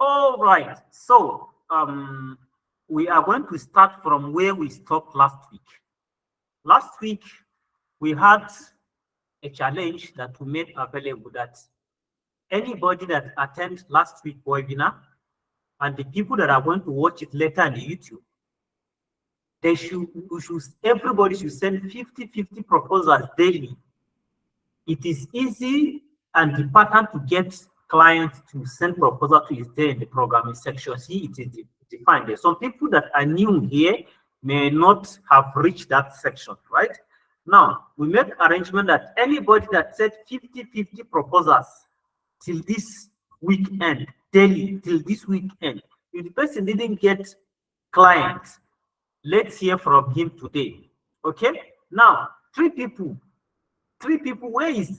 All right. So we are going to start from where we stopped last week. Last week, we had a challenge that we made available that anybody that attend last week webinar and the people that are going to watch it later on the YouTube, everybody should send 50 proposals daily. It is easy and important to get clients to send proposal to is there in the programming section. See, it is defined there. Some people that are new here may not have reached that section, right? Now, we make arrangement that anybody that said 50 proposals till this weekend, daily, till this weekend, if the person didn't get clients, let's hear from him today. Okay? Now, three people, where is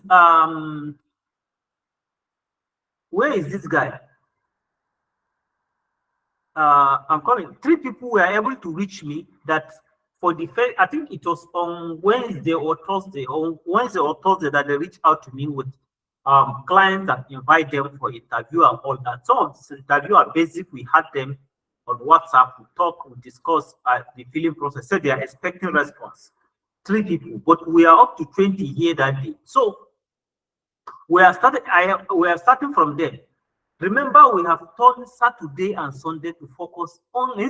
this guy? I'm coming. Three people were able to reach me that for the first, I think it was on Wednesday or Thursday, that they reached out to me with clients that invite them for interview and all that. Some of this interview are basic. We had them on WhatsApp, we talk, we discuss the filling process. So they are expecting response. 3 people, but we are up to 20 here that day. So we are starting from there. Remember, we have turned Saturday and Sunday to focus only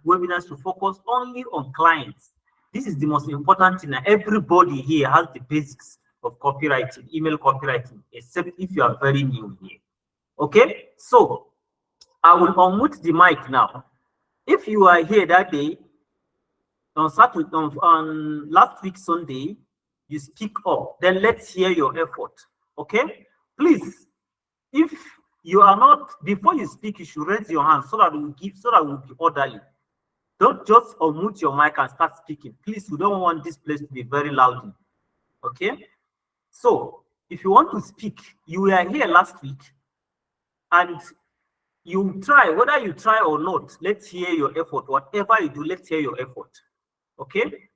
webinars to focus only on clients. This is the most important thing. Everybody here has the basics of copywriting, email copywriting, except if you are very new here. Okay, so I will unmute the mic now. If you are here that day, on Saturday, on last week Sunday, you speak up. Then let's hear your effort. Okay, please. If you are not, before you speak, you should raise your hand so that we'll be orderly. Don't just unmute your mic and start speaking. Please, we don't want this place to be very loud. Okay? So, if you want to speak, you were here last week and you try, whether you try or not, let's hear your effort. Whatever you do, let's hear your effort. Okay?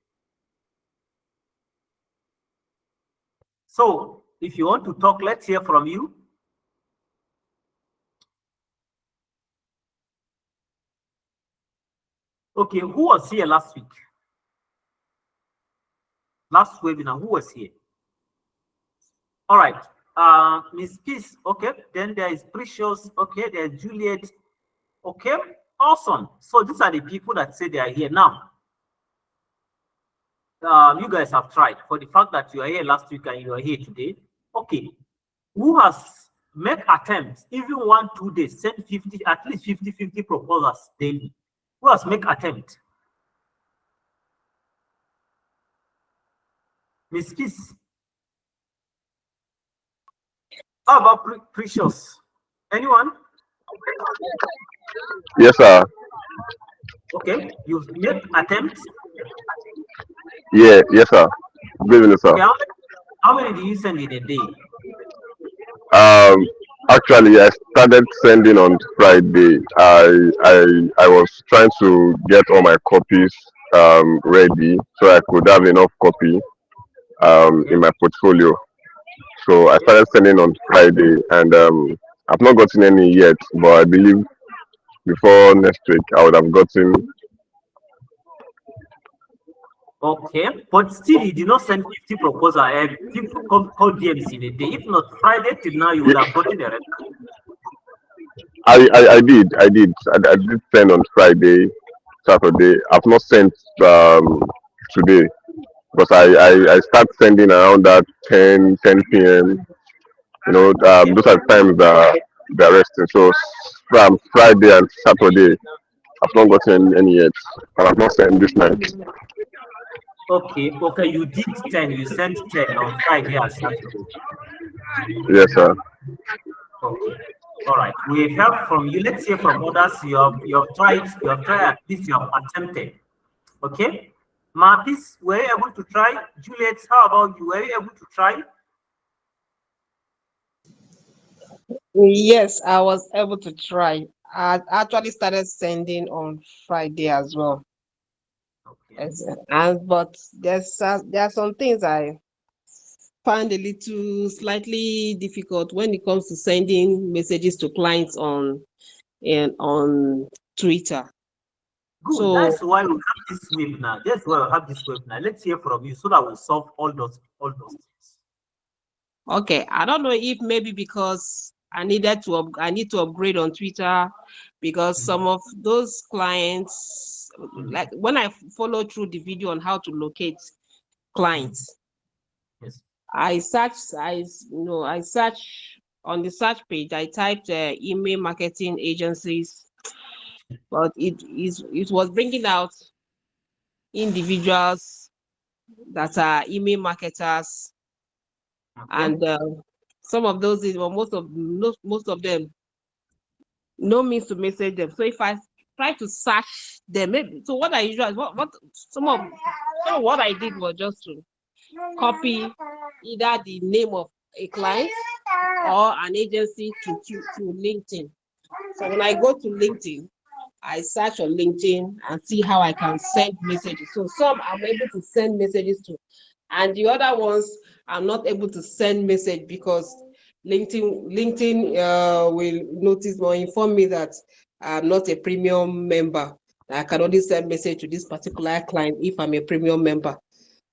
So, if you want to talk, let's hear from you. Okay, who was here last week? Last webinar, who was here? All right, Miss Peace, okay. Then there is Precious, okay. There's Juliet, okay. Awesome. So these are the people that say they are here now. You guys have tried. For the fact that you are here last week and you are here today, okay. Who has made attempts, even 1-2 days, send 50, at least 50 proposals daily? Who has made attempt? Miss Peace. How about Precious? Anyone? Yes, sir. Okay, you've made attempts. Yeah, yes, sir. Good evening, sir. Okay, how many do you send in a day? Actually, I started sending on Friday. I was trying to get all my copies ready so I could have enough copy in my portfolio. So I started sending on Friday, and I've not gotten any yet, but I believe before next week I would have gotten. Okay, but still you did not send 50 proposal and people call DMs in a day. If not Friday till now, you would have gotten the rest. I did send on Friday, Saturday. I've not sent today, because I start sending around that 10 p.m. You know, those are times that they're resting. So from Friday and Saturday, I've not gotten any yet, and I've not sent this night. Okay, you did 10, you sent 10 on Friday and Saturday. Yes, sir. Okay, all right. We heard from you. Let's hear from others. You have tried, at least you have attempted. Okay, Martis, were you able to try? Juliet, how about you? Were you able to try? Yes, I was able to try. I actually started sending on Friday as well. Okay. Yes, but there are some things I find a little slightly difficult when it comes to sending messages to clients on Twitter. Good. So That's why we have this webinar. That's why we have this webinar. Let's hear from you so that we'll solve all those things. okay, I don't know if maybe because I need to upgrade on Twitter because some of those clients, like when I follow through the video on how to locate clients, Yes. I search on the search page. I typed email marketing agencies, but it was bringing out individuals that are email marketers, Okay. and some of those most of them no means to message them. So if I try to search them, maybe so what I usually what some of what I did was just to copy either the name of a client or an agency to LinkedIn. So when I go to LinkedIn, I search on LinkedIn and see how I can send messages. So some I'm able to send messages to, and the other ones I'm not able to send message because LinkedIn will notice or inform me that I'm not a premium member. I can only send message to this particular client if I'm a premium member.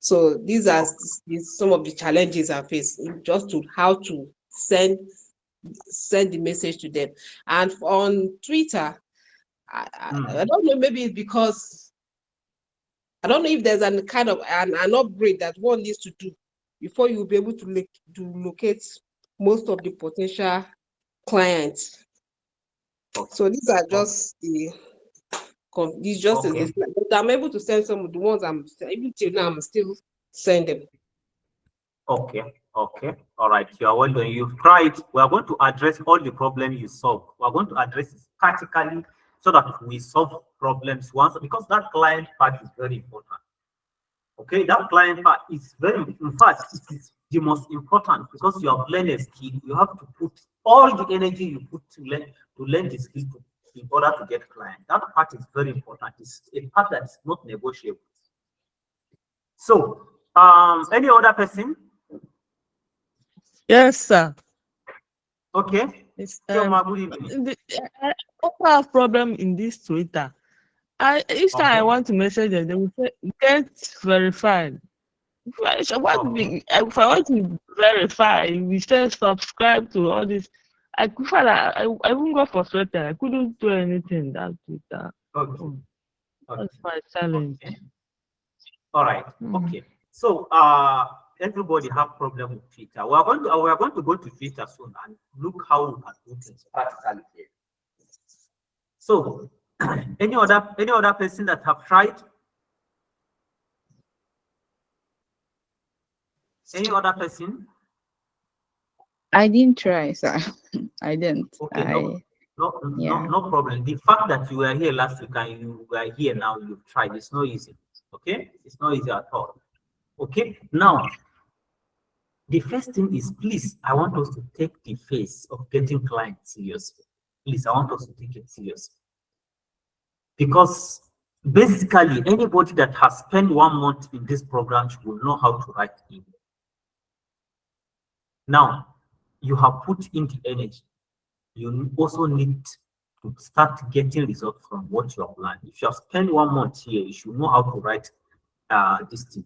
So these are some of the challenges I face just to how to send the message to them. And on Twitter, I don't know, maybe it's because I don't know if there's an kind of an upgrade that one needs to do before you'll be able to locate most of the potential clients. So these are just but I'm able to send some of the ones even till now I'm still sending. Okay. Okay. All right. You are well done. You've tried. We are going to address all the problems you solve. We are going to address it practically so that we solve problems once, because that client part is very important. Okay, that client part is in fact, it is the most important because you have learned a skill. You have to put all the energy you put to learn the skill in order to get client. That part is very important. It's a part that is not negotiable. So, any other person? Yes, sir. Okay. It's, Chioma, good evening. I also have problem in this Twitter. Each time I Okay. want to message them, they will say get verified. If I want to verify, we say subscribe to all this. I prefer that I even got frustrated. I couldn't do anything that Twitter. Okay. Oh, Okay. that's my challenge. Okay. All right. Mm. Okay. So, everybody have problem with Twitter. We are going to go to Twitter soon and look how we can do things practically here. So, any other person that have tried? Any other person? I didn't try, sir. I didn't. Okay, no Yeah. problem. The fact that you were here last week and you were here now, you've tried. It's not easy. Okay, it's not easy at all. Okay, now the first thing is, please, I want us to take the phase of getting clients seriously. Please, I want us to take it seriously. Because basically, anybody that has spent 1 month in this program will know how to write email. Now, you have put in the energy. You also need to start getting results from what you have learned. If you have spent 1 month here, you should know how to write this thing.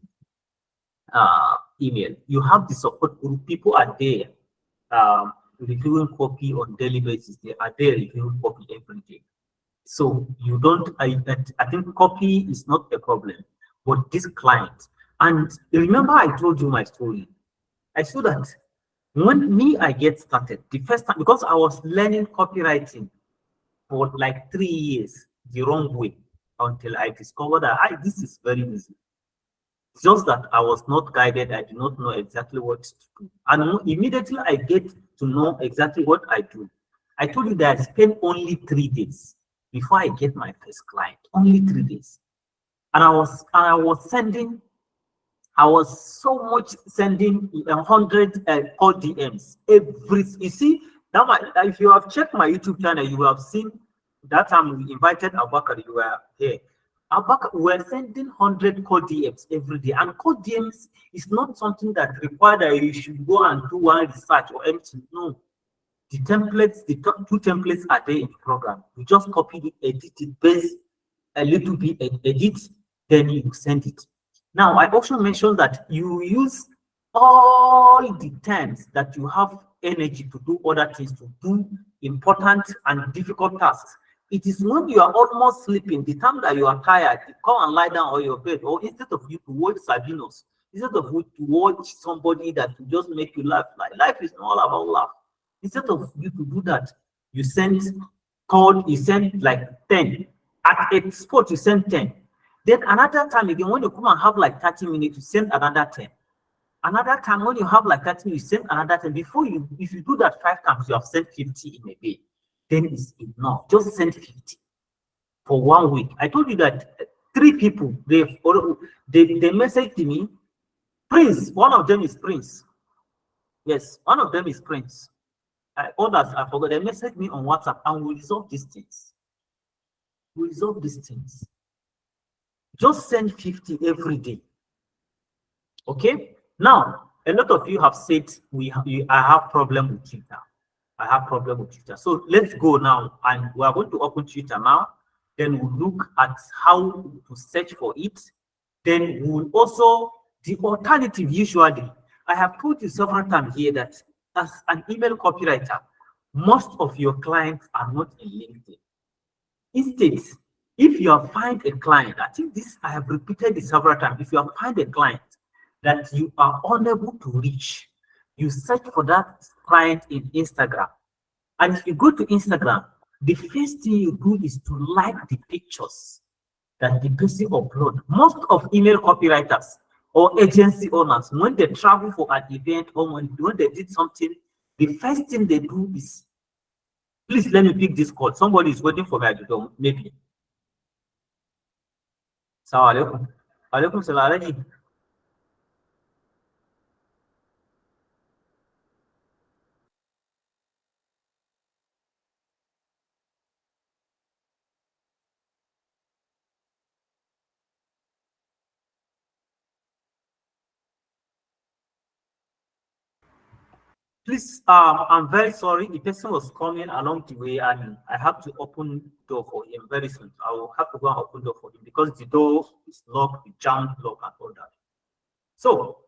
Email. You have the support group. People are there reviewing copy on daily basis. They are there reviewing copy every day. So you don't. I think copy is not a problem, but this client. And remember, I told you my story. I saw that when I get started the first time, because I was learning copywriting for like 3 years the wrong way until I discovered that this is very easy. Just that I was not guided. I did not know exactly what to do. And immediately I get to know exactly what I do. I told you that I spent only 3 days before I get my first client. Only 3 days. And I was sending, I was so much sending 100 call DMs you see, now if you have checked my YouTube channel, you will have seen that time we invited Abubakar, you were here. We're sending 100 code DMs every day, and code DMs is not something that require that you should go and do one research or anything. No, the templates, the two templates are there in the program. You just copy it, edit it, base a little bit, edit, then you send it. Now, I also mentioned that you use all the times that you have energy to do other things, to do important and difficult tasks. It is when you are almost sleeping, the time that you are tired, you come and lie down on your bed, or instead of you to watch Sabinos, instead of you to watch somebody that will just make you laugh. Like, life is not all about laugh. Instead of you to do that, you send you send like 10. At a spot, you send 10. Then another time again, when you come and have like 30 minutes, you send another 10. Another time when you have like 30 minutes, you send another 10. If you do that 5 times, you have sent 50 in a day. Then it's enough. Just send 50 for 1 week. I told you that 3 people, they messaged me. Prince, one of them is Prince. Yes, one of them is Prince. Others, I forgot. They messaged me on WhatsApp, and we resolve these things. We resolve these things. Just send 50 every day. Okay? Now, a lot of you have said I have problem with Twitter. I have problem with Twitter. So let's go now, and we are going to open Twitter now. Then we'll look at how to search for it. Then we'll also, the alternative usually, I have told you several times here that as an email copywriter, most of your clients are not in LinkedIn. Instead, if you have find a client, I think this, I have repeated this several times, if you have find a client that you are unable to reach, you search for that client in Instagram. And if you go to Instagram, the first thing you do is to like the pictures that the person upload. Most of email copywriters or agency owners, when they travel for an event or when they did something, the first thing they do is, please let me pick this call. Somebody is waiting for me at the door, maybe. Assalamu alaikum. Alaikum salam. Please, I'm very sorry. The person was coming along the way, and I have to open door for him very soon. I will have to go and open door for him because the door is locked, the jam lock, and all that. So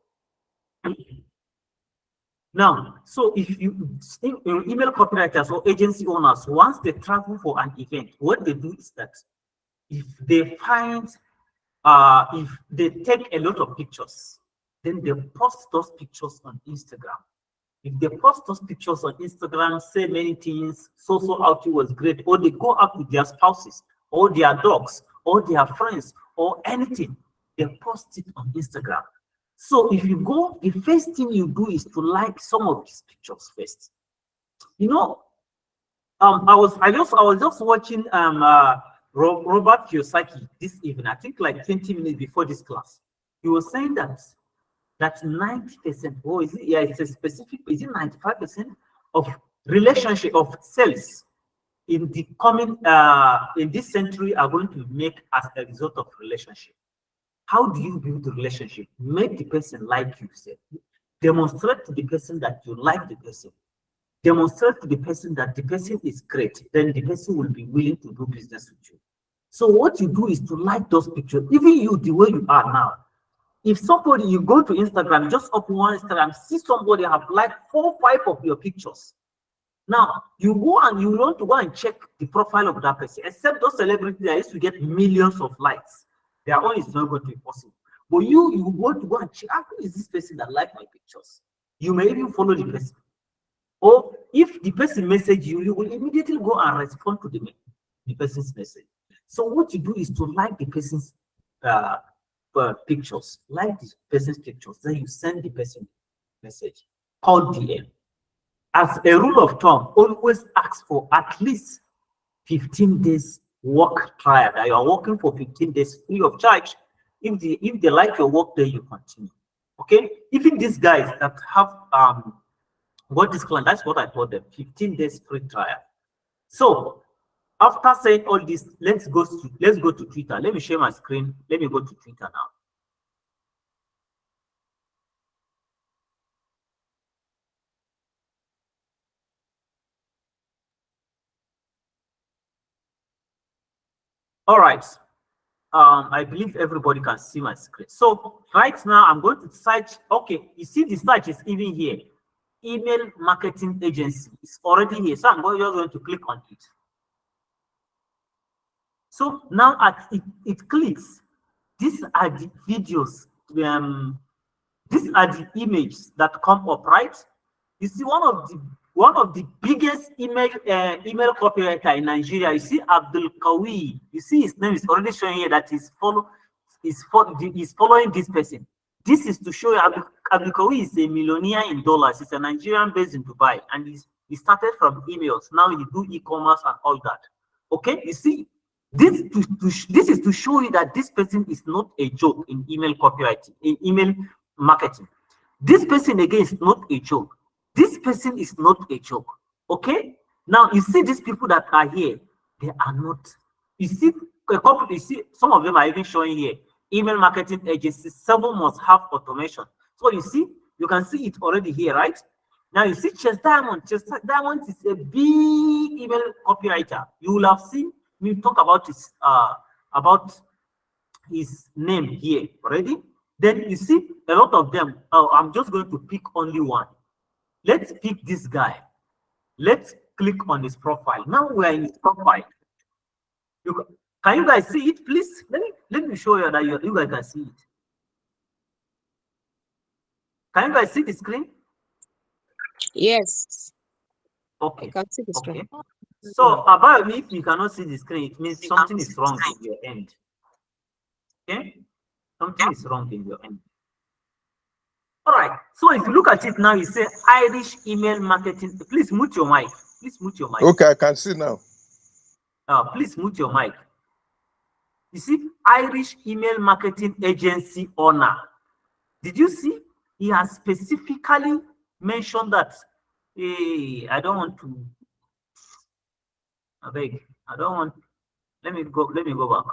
now, so if you email copywriters or agency owners, once they travel for an event, what they do is that if they find, if they take a lot of pictures, then they post those pictures on Instagram. If they post those pictures on Instagram, say many things, so outing was great, or they go out with their spouses, or their dogs, or their friends, or anything, they post it on Instagram. So if you go, the first thing you do is to like some of these pictures first. You know, I was just watching Robert Kiyosaki this evening, I think like 20 minutes before this class. He was saying that 90%, oh, is it? Yeah, it's a specific, is it 95% of relationship of sales in the coming in this century are going to make as a result of relationship. How do you build the relationship? Make the person like you. Demonstrate to the person that you like the person. Demonstrate to the person that the person is great. Then the person will be willing to do business with you. So what you do is to like those pictures, even you, the way you are now. If somebody, you go to Instagram, just open one Instagram, see somebody have liked 4 or 5 of your pictures. Now, you go and you want to go and check the profile of that person, except those celebrities that used to get millions of likes. Their own is not going to be possible. But you want to go and check, how is this person that liked my pictures? You may even follow the person. Or if the person message you, you will immediately go and respond to the person's message. So what you do is to like the person's pictures, like the person's pictures, then you send the person message called DM. As a rule of thumb, always ask for at least 15 days work trial. That you are working for 15 days free of charge. If they like your work, then you continue. Okay, even these guys that have what this client, that's what I told them, 15 days free trial. So after saying all this, let's go to Twitter. Let me share my screen. Let me go to Twitter now. All right. I believe everybody can see my screen. So right now I'm going to search. Okay, you see the search is even here. Email marketing agency is already here. So I'm just going to click on it. So now it clicks. These are the videos. These are the images that come up, right? You see one of the biggest email copywriter in Nigeria. You see Abdul Kawi. You see his name is already showing here that he's following this person. This is to show you Abdul Kawi is a millionaire in dollars. He's a Nigerian based in Dubai, and he started from emails. Now he do e-commerce and all that. Okay, you see, this is to show you that this person is not a joke in email copywriting, in email marketing. This person again is not a joke. This person is not a joke. Okay, now you see these people that are here, they are not. You see a couple. You see some of them are even showing here. Email marketing agencies, 7 must have automation. So you see, you can see it already here, right? Now you see Chess Diamond. Chess Diamond is a big email copywriter. You will have seen me talk about his name here already. Then you see a lot of them. I'm just going to pick only one. Let's pick this guy. Let's click on his profile. Now we're in his profile. Can you guys see it, please? Let me show you that you guys can see it. Can you guys see the screen? Yes. Okay. I can see the screen. Okay. So about me, if you cannot see the screen, it means something is wrong in your end. Okay? Something is wrong in your end. All right. So if you look at it now, you say Irish email marketing. Please mute your mic. Please mute your mic. Okay, I can see now. Please mute your mic. You see, Irish email marketing agency owner. Did you see? He has specifically mentioned that. Hey, I don't want to. I beg. I don't want. Let me go back.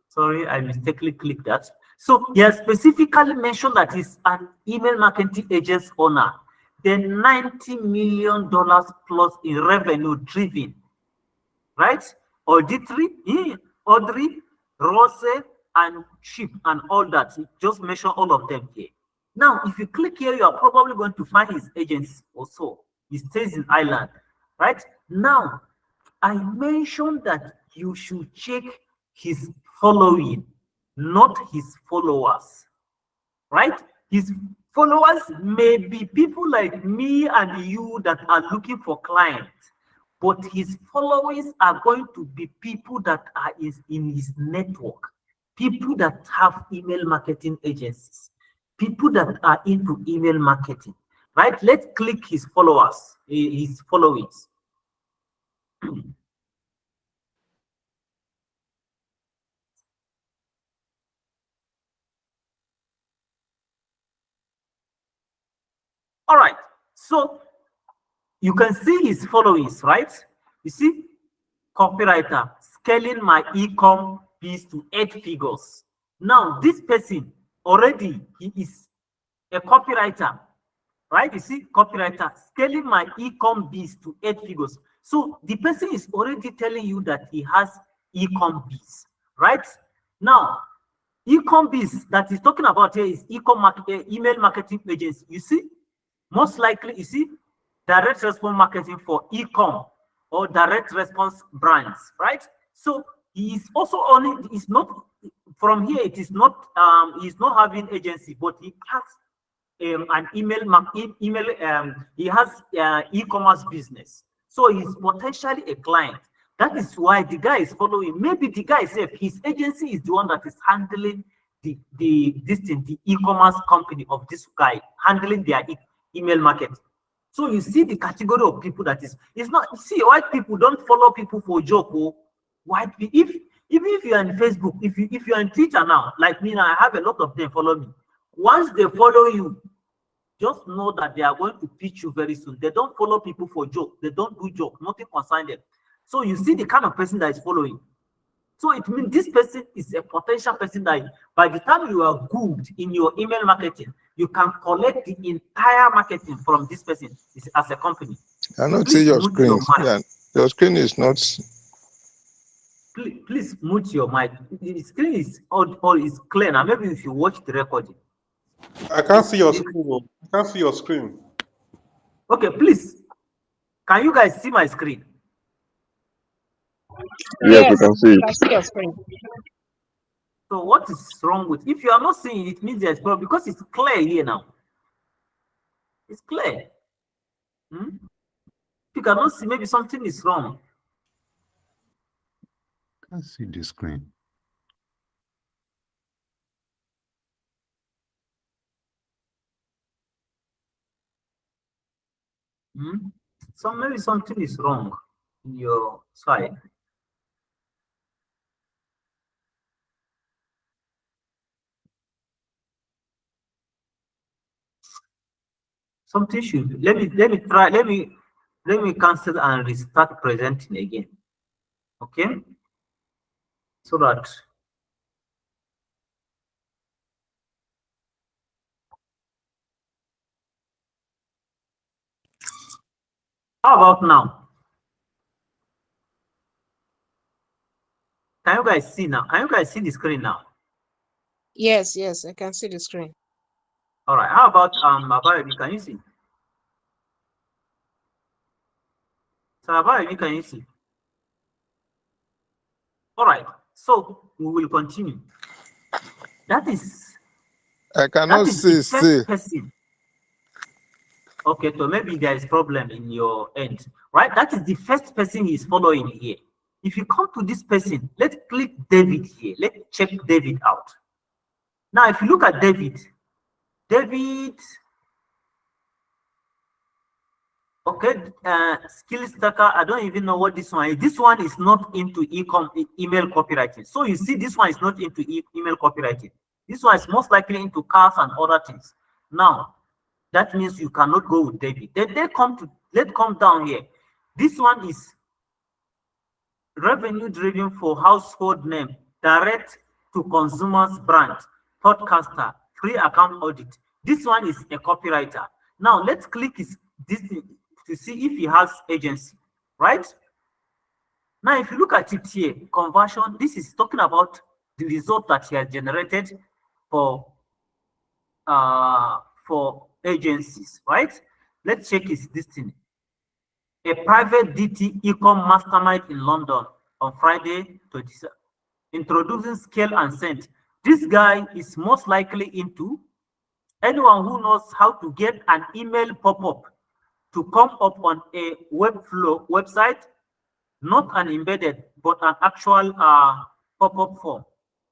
Sorry, I mistakenly clicked that. So he has specifically mentioned that he's an email marketing agency owner. Then $90 million plus in revenue driven. Right? Audrey, Rose, and Chip, and all that. Just mention all of them here. Now, if you click here, you are probably going to find his agency also. He stays in Ireland. Right? Now, I mentioned that you should check his following, not his followers. Right? His followers may be people like me and you that are looking for clients. But his followers are going to be people that are in his network, people that have email marketing agencies, people that are into email marketing, right? Let's click his followers, his followings. All right, so you can see his followings, right? You see, copywriter, scaling my e-com piece to 8 figures. Now, this person already, he is a copywriter, right? You see, copywriter, scaling my e-com biz to 8 figures. So the person is already telling you that he has e-com biz, right? Now, e-com biz that he's talking about here is email marketing agency. You see, most likely, you see, direct response marketing for e-com or direct response brands, right? So he is also only, it's not from here, it is not he's not having agency, but he has an he has e-commerce business. So he's potentially a client. That is why the guy is following. Maybe the guy said his agency is the one that is handling the e-commerce company of this guy, handling their email marketing. So you see the category of people that is, it's not, you see, white people don't follow people for joke. Oh, white people, even if you're on Facebook, if you're on Twitter now, like me now, I have a lot of them follow me. Once they follow you, just know that they are going to pitch you very soon. They don't follow people for joke. They don't do joke. Nothing concerns them. So you see the kind of person that is following. So it means this person is a potential person that by the time you are good in your email marketing, you can collect the entire marketing from this person as a company. I cannot Please see your mute screen. your mic. Yeah, your screen is not. Please mute your mic. The screen is all is clear now. Maybe if you watch the recording. I can't see your screen. Oh. I can't see your screen. Okay, please. Can you guys see my screen? Yes, we can see I it. can see your screen. So what is wrong with if you are not seeing it, it means there's problem because it's clear here now. It's clear. If you cannot see, maybe something is wrong. Can't see the screen. So maybe something is wrong in your side. Something should let me try let me cancel and restart presenting again. Okay, so that how about now? Can you guys see now? Can you guys see the screen now? Yes, I can see the screen. All right. How about Abayomi? Can you see? So Abayomi, can you see? All right. So we will continue. That is I cannot the see. first person. Okay, so maybe there is problem in your end, right? That is the first person he is following here. If you come to this person, let's click David here. Let's check David out. Now, if you look at David, okay, skill stacker. I don't even know what this one is. This one is not into email copywriting. So you see, this one is not into email copywriting. This one is most likely into cars and other things. Now, that means you cannot go with David. Then let's come down here. This one is revenue driven for household name, direct to consumers brand, podcaster, free account audit. This one is a copywriter. Now let's click this to see if he has agency, right? Now, if you look at it here, conversion, this is talking about the result that he has generated for agencies, right? Let's check his destiny. A private DT e-com mastermind in London on Friday 27. Introducing scale and send. This guy is most likely into anyone who knows how to get an email pop-up to come up on a webflow website, not an embedded, but an actual pop-up form.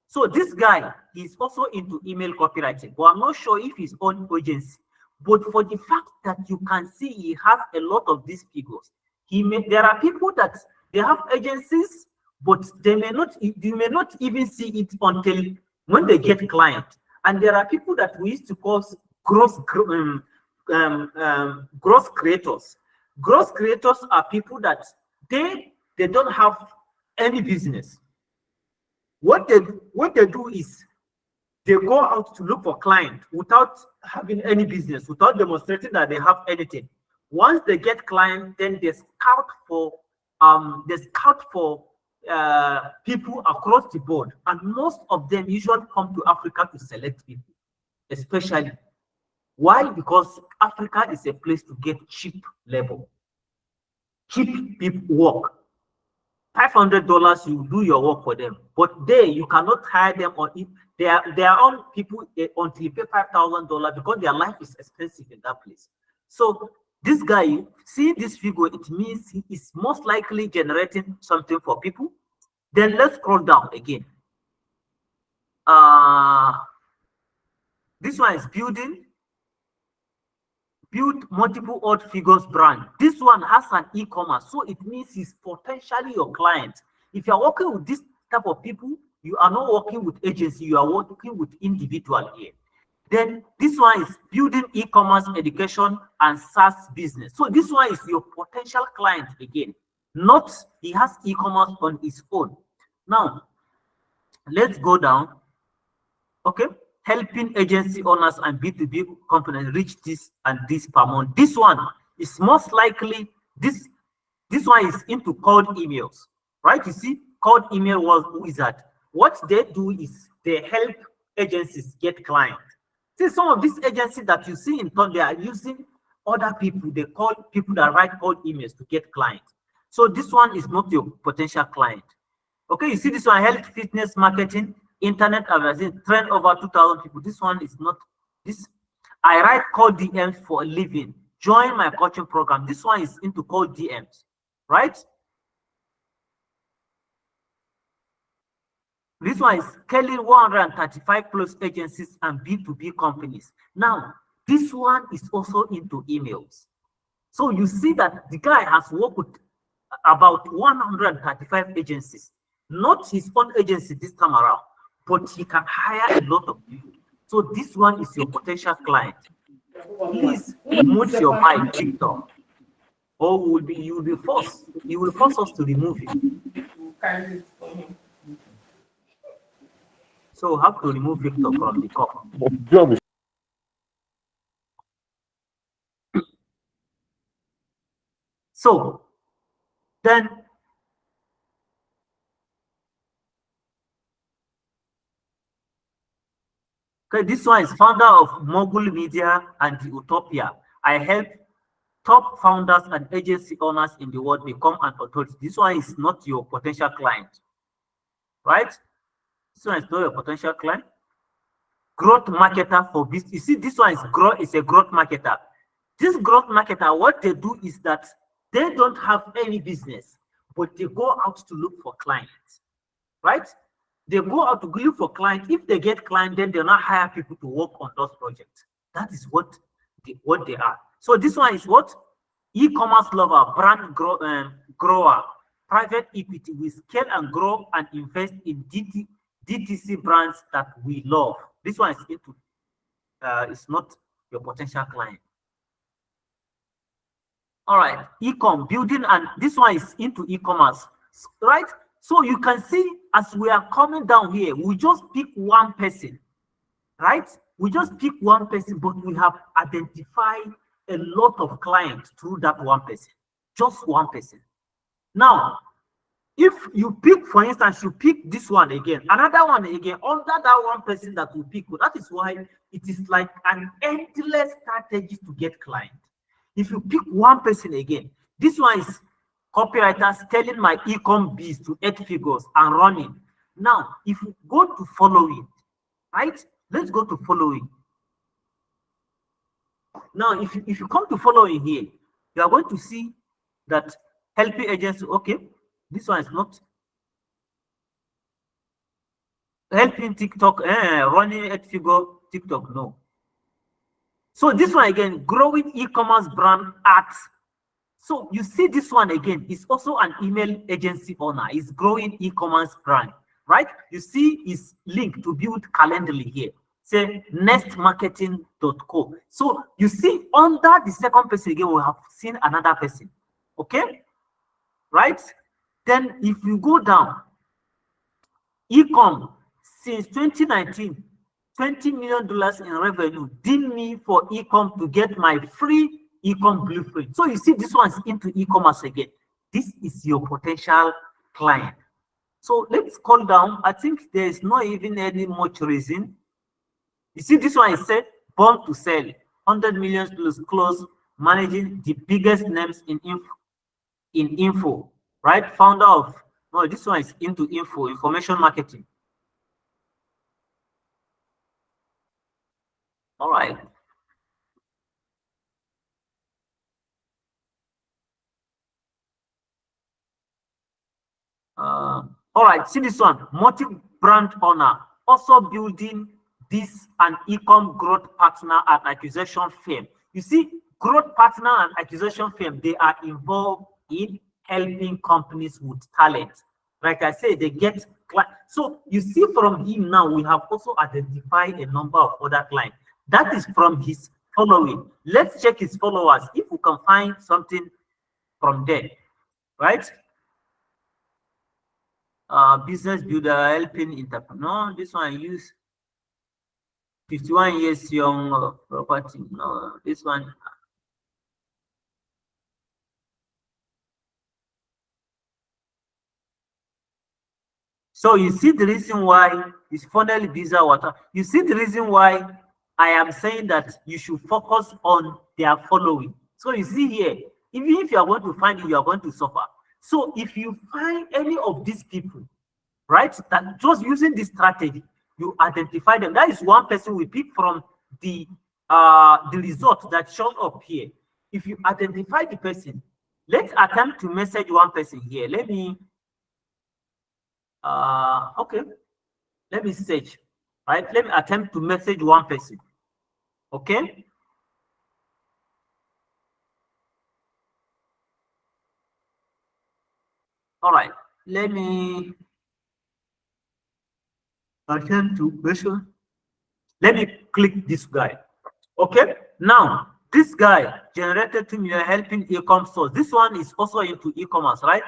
So this guy is also into email copywriting, but I'm not sure if his own agency. But for the fact that you can see he has a lot of these figures, there are people that they have agencies, but you may not even see it until when they get client. And there are people that we used to call gross creators. Gross creators are people that they don't have any business. What they do is they go out to look for clients without having any business, without demonstrating that they have anything. Once they get clients, then they scout for people across the board, and most of them usually come to Africa to select people, especially. Why? Because Africa is a place to get cheap labor, cheap people work. $500, you do your work for them, but you cannot hire them on if they are on people until you pay $5,000 because their life is expensive in that place. So this guy, see this figure, it means he is most likely generating something for people. Then let's scroll down again. This one is build multiple odd figures brand. This one has an e-commerce, so it means he's potentially your client. If you're working with this type of people, you are not working with agency, you are working with individual here. Then this one is building e-commerce education and SaaS business. So this one is your potential client again, not he has e-commerce on his own. Now, let's go down. Okay, helping agency owners and B2B companies reach this and this per month. This one is most likely this one is into cold emails, right? You see, cold email was wizard. What they do is they help agencies get clients. See, some of these agencies that you see in town, they are using other people. They call people that write cold emails to get clients. So this one is not your potential client. Okay, you see this one, health, fitness, marketing, internet advertising, train over 2,000 people. This one is not this. I write cold DMs for a living. Join my coaching program. This one is into cold DMs, right? This one is scaling 135 plus agencies and B2B companies. Now, this one is also into emails. So you see that the guy has worked with about 135 agencies, not his own agency this time around, but he can hire a lot of people. So this one is your potential client. Please mute your mic, TikTok, or you will force us to remove it. So have to remove Victor from the call. So then okay, this one is founder of Mogul Media and the Utopia. I help top founders and agency owners in the world become an authority. This one is not your potential client, right? This one is not your potential client. Growth marketer for business. You see, this one is a growth marketer. This growth marketer, what they do is that they don't have any business, but they go out to look for clients, right? They go out to look for clients. If they get clients, then they'll not hire people to work on those projects. That is what they are. So this one is what? E-commerce lover, brand grower, private equity. We scale and grow and invest in DTC brands that we love. This one is into, it's not your potential client. All right, e-com building, and this one is into e-commerce, right? So you can see as we are coming down here, we just pick one person, right? We just pick one person, but we have identified a lot of clients through that one person, just one person. Now, if you pick, for instance, you pick this one again, another one again, under that one person that we pick, that is why it is like an endless strategy to get clients. If you pick one person again, this one is copywriter scaling my e-com biz to 8 figures and running. Now, if you go to following, right? Let's go to following. Now, if you come to following here, you are going to see that helping agency. Okay, this one is not helping TikTok, running 8-figure TikTok. No. So this one again, growing e-commerce brand at. So you see this one again is also an email agency owner. Is growing e-commerce brand, right? You see his link to build Calendly here. Say nestmarketing.co. So you see under the second person again, we have seen another person. Okay, right? Then if you go down, e-com since 2019. $20 million in revenue, deem me for e-com to get my free e-com blueprint. So you see this one's into e-commerce again. This is your potential client. So let's call down. I think there's not even any much reason. You see this one is said, born to sell, 100 million plus close, managing the biggest names in info, right? Founder of, no, this one is into information marketing. All right. All right, see this one, multi-brand owner, also building this an e-com growth partner and acquisition firm. You see, growth partner and acquisition firm, they are involved in helping companies with talent. Like I said, they get clients. So you see from him now, we have also identified a number of other clients. That is from his following. Let's check his followers if we can find something from there, right? Business builder, helping entrepreneur. This one I use 51 years young, property. No, this one. So you see the reason why is funnel visa water. You see the reason why I am saying that you should focus on their following. So you see here, even if you are going to find it, you are going to suffer. So if you find any of these people, right, that just using this strategy, you identify them. That is one person we pick from the result that shows up here. If you identify the person, let's attempt to message one person here. Let me okay, let me search, right? Let me attempt to message one person. Okay, all right, let me attempt to message. Let me click this guy. Okay, now this guy generated 2 million helping e-com stores. This one is also into e-commerce, right?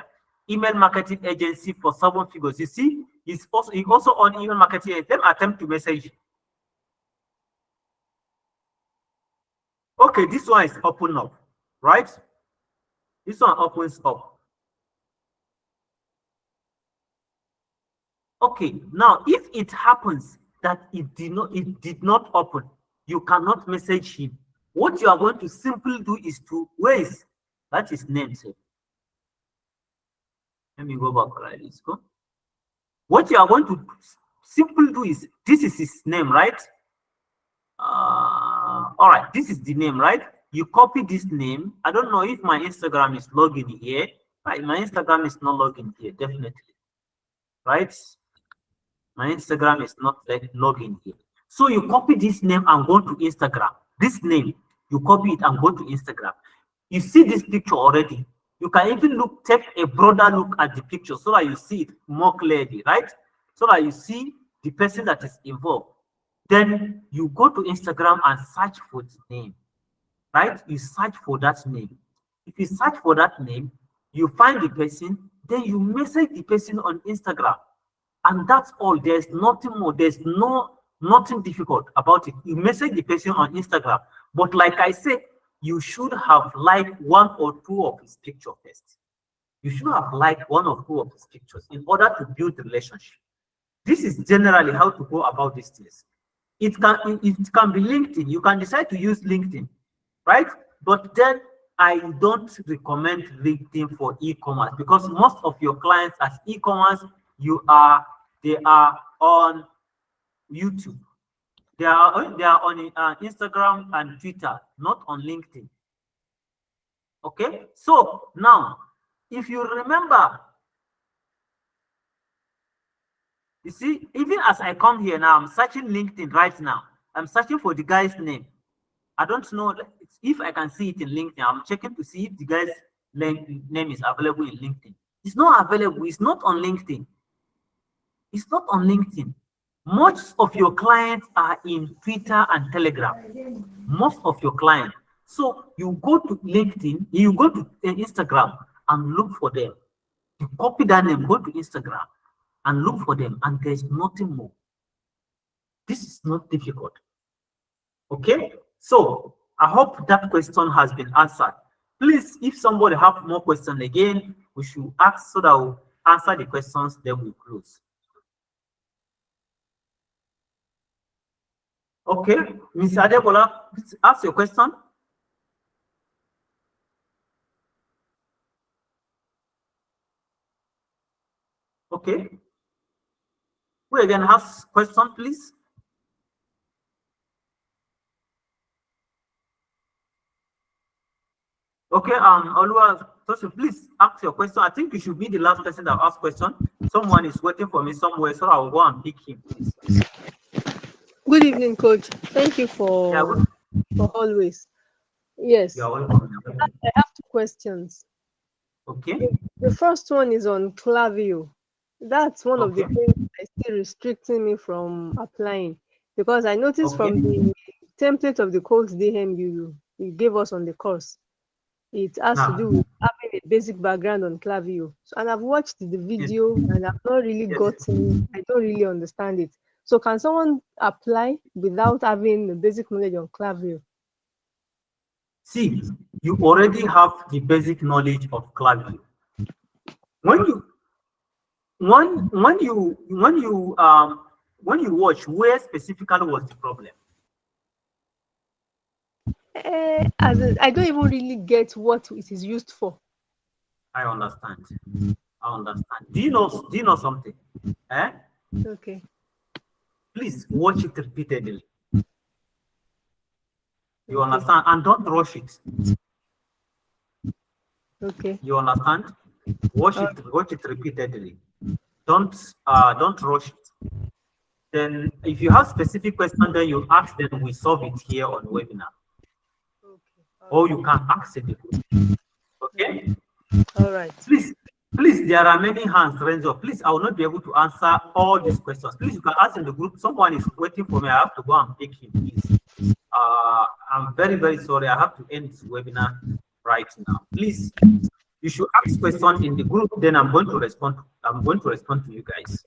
Email marketing agency for 7 figures. You see, he's also on email marketing. Let me attempt to message. Okay, this one is open up, right? This one opens up. Okay, now if it happens that it did not open, you cannot message him. What you are going to simply do is to that is name. Sir. Let me go back. Right, let's go. What you are going to simply do is, this is his name, right? All right, this is the name, right? You copy this name. I don't know if my Instagram is logging here. Right, my Instagram is not logging here, definitely. Right? My Instagram is not like logging here. So you copy this name and go to Instagram. This name, you copy it and go to Instagram. You see this picture already. You can even take a broader look at the picture so that you see it more clearly, right? So that you see the person that is involved. Then you go to Instagram and search for the name, right? You search for that name. If you search for that name, you find the person, then you message the person on Instagram. And that's all. There's nothing more. There's nothing difficult about it. You message the person on Instagram. But like I said, you should have liked 1 or 2 of his pictures first. You should have liked 1 or 2 of his pictures in order to build the relationship. This is generally how to go about these things. It can be LinkedIn. You can decide to use LinkedIn, right? But then I don't recommend LinkedIn for e-commerce because most of your clients as e-commerce, they are on YouTube. They are on Instagram and Twitter, not on LinkedIn. Okay, so now if you remember, you see, even as I come here now, I'm searching LinkedIn right now. I'm searching for the guy's name. I don't know if I can see it in LinkedIn. I'm checking to see if the guy's name is available in LinkedIn. It's not available. It's not on LinkedIn. It's not on LinkedIn. Most of your clients are in Twitter and Telegram. Most of your clients. So you go to LinkedIn, you go to Instagram and look for them. You copy that name, go to Instagram and look for them, and there's nothing more. This is not difficult. Okay, so I hope that question has been answered. Please, if somebody have more questions again, we should ask so that we'll answer the questions, then we close. Okay, Ms. Adebola, please ask your question. Okay. Who again has question, please? Okay, Olua, so please ask your question. I think you should be the last person that asked question. Someone is waiting for me somewhere, so I'll go and pick him, please. Good evening, Coach. Thank you for always. Yes. You're welcome. I have 2 questions. Okay. The first one is on Klaviyo. That's one of the things that is still restricting me from applying because I noticed from the template of the cold DM you gave us on the course, it has to do with having a basic background on Klaviyo. So, and I've watched the video and I've not really gotten, I don't really understand it. So can someone apply without having the basic knowledge on Klaviyo? See, you already have the basic knowledge of Klaviyo. When you watch, where specifically was the problem? I don't even really get what it is used for. I understand. Do you know something? Okay. Please watch it repeatedly. You understand? And don't rush it. Okay. You understand? Watch it repeatedly. Don't rush it. Then if you have specific questions, then you ask them, we solve it here on webinar. Or you can ask it. Okay? All right. Please, there are many hands raised up. Please, I will not be able to answer all these questions. Please, you can ask in the group. Someone is waiting for me. I have to go and pick him, please. I'm very, very sorry. I have to end this webinar right now. Please, you should ask questions in the group. Then I'm going to respond. I'm going to respond to you guys.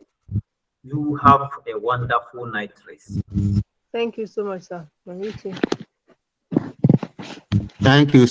You have a wonderful night rest. Thank you so much, sir. Thank you.